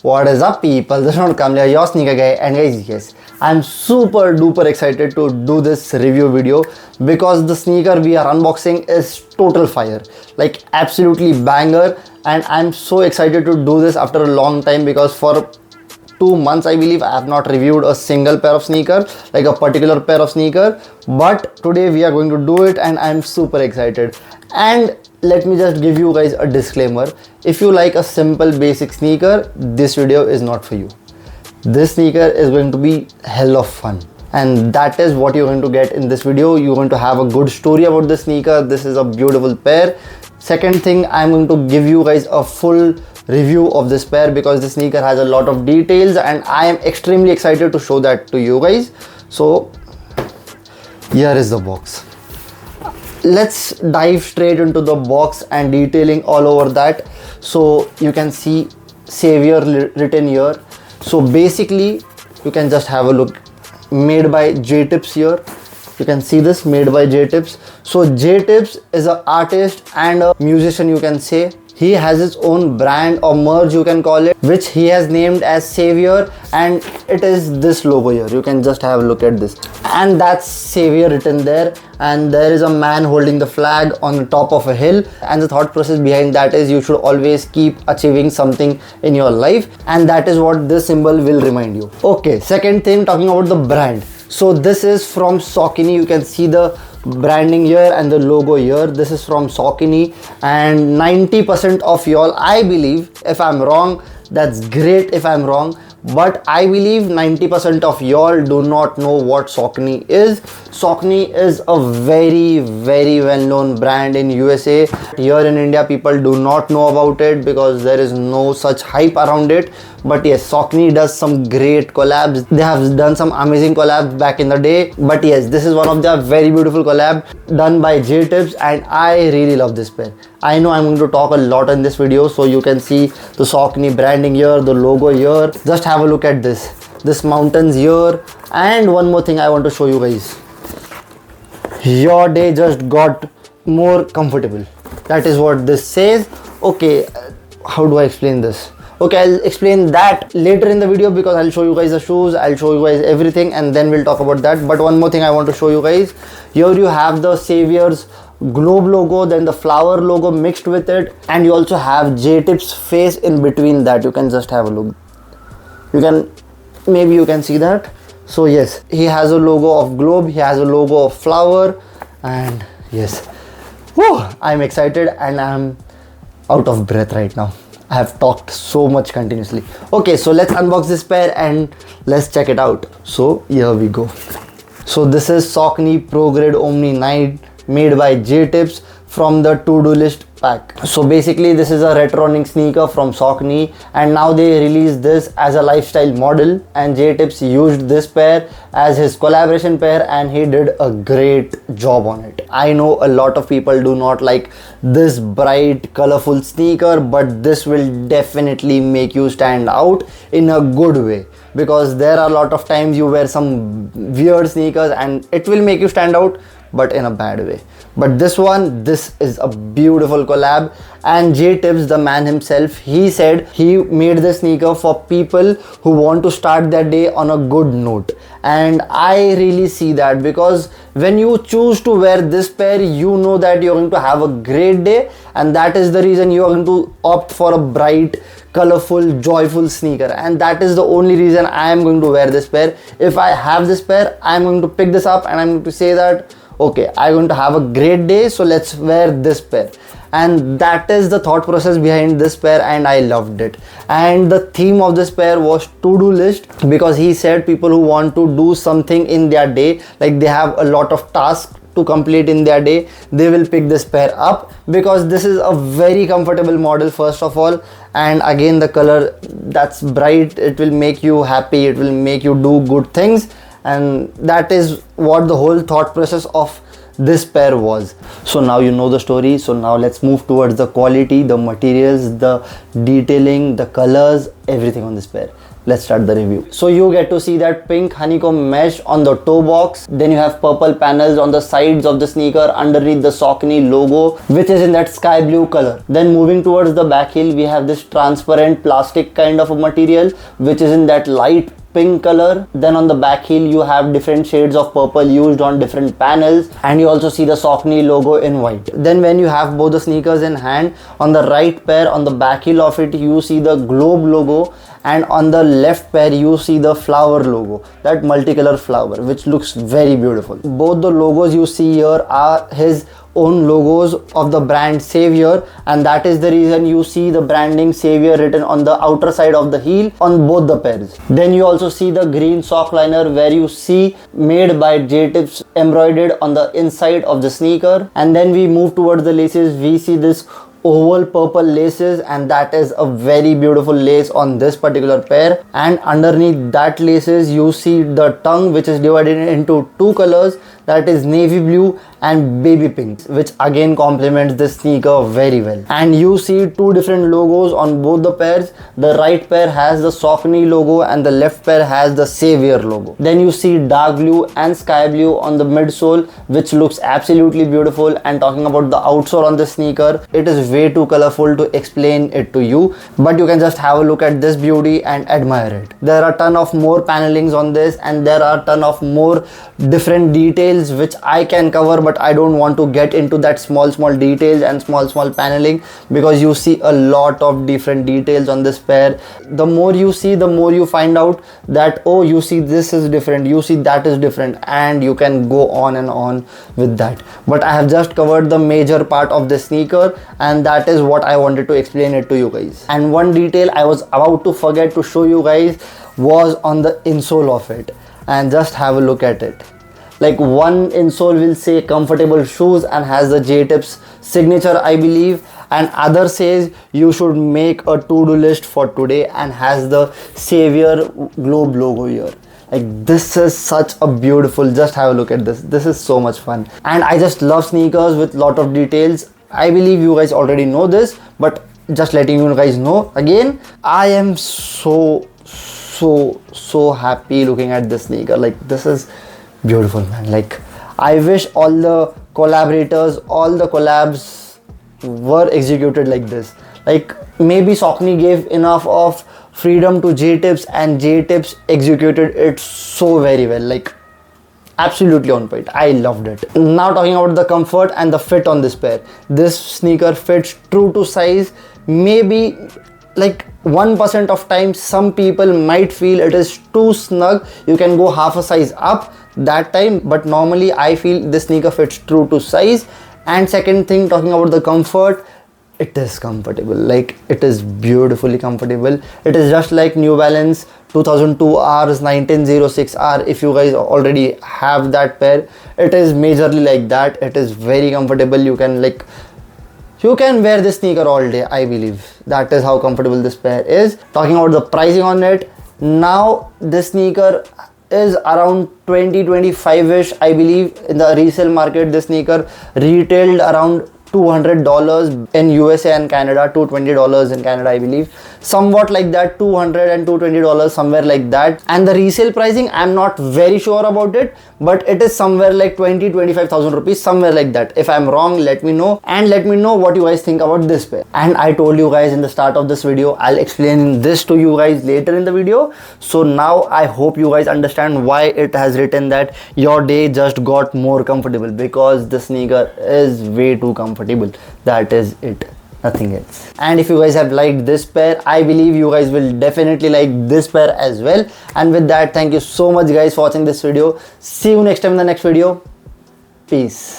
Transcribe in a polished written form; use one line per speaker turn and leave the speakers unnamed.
What is up, people? This is not Kamlia, your sneaker guy, and guys, yes, I'm super duper excited to do this review video because the sneaker we are unboxing is total fire, like absolutely banger, and I'm so excited to do this after a long time because for 2 months I believe I have not reviewed a single pair of sneaker, like a particular pair of sneaker, but today we are going to do it and I'm super excited. And let me just give you guys a disclaimer. If you like a simple basic sneaker, this video is not for you. This sneaker is going to be hell of fun, and that is what you're going to get in this video. You're going to have a good story about the sneaker. This is a beautiful pair. Second thing, I'm going to give you guys a full review of this pair because the sneaker has a lot of details and I am extremely excited to show that to you guys. So here is the box. Let's dive straight into the box and detailing all over that. So you can see Savior written here. So basically you can just have a look. Made by J-Tips here. You can see this, made by J-Tips. So J-Tips is an artist and a musician, you can say. He has his own brand or merge, you can call it, which he has named as Savior, and it is this logo here. You can just have a look at this, and that's Savior written there, and there is a man holding the flag on the top of a hill, and the thought process behind that is you should always keep achieving something in your life, and that is what this symbol will remind you. Okay, second thing, talking about the brand. So this is from Saucony. You can see the branding here and the logo here. This is from Saucony, and 90% of y'all, I believe, if I'm wrong, that's great if I'm wrong, but I believe 90% of y'all do not know what Saucony is. Saucony is a very well known brand in USA. Here in India, people do not know about it because there is no such hype around it. But yes, Saucony does some great collabs. They have done some amazing collabs back in the day. But yes, this is one of their very beautiful collab done by J-Tips, and I really love this pair. I know I'm going to talk a lot in this video, so you can see the Saucony branding here, the logo here. Just have a look at this mountains here. And one more thing I want to show you guys. Your day just got more comfortable. That is what this says. Okay, how do I explain this? Okay, I'll explain that later in the video because I'll show you guys the shoes, I'll show you guys everything, and then we'll talk about that. But one more thing I want to show you guys. Here you have the Savior's globe logo, then the flower logo mixed with it, and you also have J-Tips face in between that. You can just have a look. Maybe you can see that. So yes, he has a logo of globe, he has a logo of flower, and yes, whew, I'm excited and I'm out of breath right now. I have talked so much continuously. Okay, so let's unbox this pair and let's check it out. So here we go. So this is Saucony Progrid Omni 9 made by J-Tips from the to-do list pack. So basically this is a retro running sneaker from Saucony, and now they released this as a lifestyle model, and J-Tips used this pair as his collaboration pair and he did a great job on it. I know a lot of people do not like this bright colorful sneaker, but this will definitely make you stand out in a good way, because there are a lot of times you wear some weird sneakers and it will make you stand out, but in a bad way. But this is a beautiful collab, and J-Tips, the man himself, he said he made this sneaker for people who want to start their day on a good note. And I really see that, because when you choose to wear this pair, you know that you're going to have a great day, and that is the reason you are going to opt for a bright, colorful, joyful sneaker, and that is the only reason I am going to wear this pair. If I have this pair, I'm going to pick this up and I'm going to say that okay, I'm going to have a great day, so let's wear this pair. And that is the thought process behind this pair, and I loved it. And the theme of this pair was to-do list, because he said people who want to do something in their day, like they have a lot of tasks to complete in their day, they will pick this pair up because this is a very comfortable model first of all, and again the color that's bright, it will make you happy, it will make you do good things, and that is what the whole thought process of this pair was. So now you know the story. So now let's move towards the quality, the materials, the detailing, the colors, everything on this pair. Let's start the review. So you get to see that pink honeycomb mesh on the toe box. Then you have purple panels on the sides of the sneaker underneath the Saucony logo, which is in that sky blue color. Then moving towards the back heel, we have this transparent plastic kind of a material, which is in that light pink color. Then on the back heel you have different shades of purple used on different panels, and you also see the Saucony logo in white. Then when you have both the sneakers in hand, on the right pair on the back heel of it you see the globe logo, and on the left pair you see the flower logo, that multicolor flower, which looks very beautiful. Both the logos you see here are his own logos of the brand Savior, and that is the reason you see the branding Savior written on the outer side of the heel on both the pairs. Then you also see the green sock liner where you see made by J-tips embroidered on the inside of the sneaker. And then we move towards the laces. We see this oval purple laces, and that is a very beautiful lace on this particular pair. And underneath that laces you see the tongue, which is divided into two colors, that is navy blue and baby pink, which again complements the sneaker very well. And you see two different logos on both the pairs. The right pair has the Saucony logo and the left pair has the Savior logo. Then you see dark blue and sky blue on the midsole, which looks absolutely beautiful. And talking about the outsole on the sneaker, it is way too colorful to explain it to you, but you can just have a look at this beauty and admire it. There are a ton of more panelings on this, and there are a ton of more different details which I can cover, but I don't want to get into that small details and small paneling, because you see a lot of different details on this pair. The more you see, the more you find out that, oh, you see this is different, you see that is different, and you can go on and on with that. But I have just covered the major part of the sneaker, and that is what I wanted to explain it to you guys. And one detail I was about to forget to show you guys was on the insole of it, and just have a look at it. Like, one insole will say comfortable shoes and has the J-tips signature, I believe, and other says you should make a to-do list for today and has the Savior globe logo here. Like, this is such a beautiful, just have a look at this. This is so much fun, and I just love sneakers with lot of details. I believe you guys already know this, but just letting you guys know again, I am so happy looking at this sneaker. Like, this is beautiful, man. Like, I wish all the collaborators, all the collabs were executed like this. Like, maybe Saucony gave enough of freedom to J-tips, and J-tips executed it so very well. Like, absolutely on point. I loved it. Now talking about the comfort and the fit on this pair. This sneaker fits true to size. Maybe like 1% of time some people might feel it is too snug, you can go half a size up that time, but normally I feel this sneaker fits true to size. And second thing, talking about the comfort, it is comfortable. Like, it is beautifully comfortable. It is just like New Balance 2002R's 1906R. If you guys already have that pair, it is majorly like that. It is very comfortable. You can wear this sneaker all day, I believe. That is how comfortable this pair is. Talking about the pricing on it, now this sneaker is around 20-25ish, I believe. In the resale market, this sneaker retailed around $200 in USA and Canada, $220 in Canada, I believe. Somewhat like that, $200 and $220, somewhere like that. And the resale pricing, I'm not very sure about it, but it is somewhere like 20-25,000 rupees, somewhere like that. If I'm wrong, let me know, and let me know what you guys think about this pair. And I told you guys in the start of this video, I'll explain this to you guys later in the video. So now I hope you guys understand why it has written that your day just got more comfortable, because the sneaker is way too comfortable. That is it, nothing else. And if you guys have liked this pair, I believe you guys will definitely like this pair as well. And with that, thank you so much guys for watching this video. See you next time in the next video. Peace.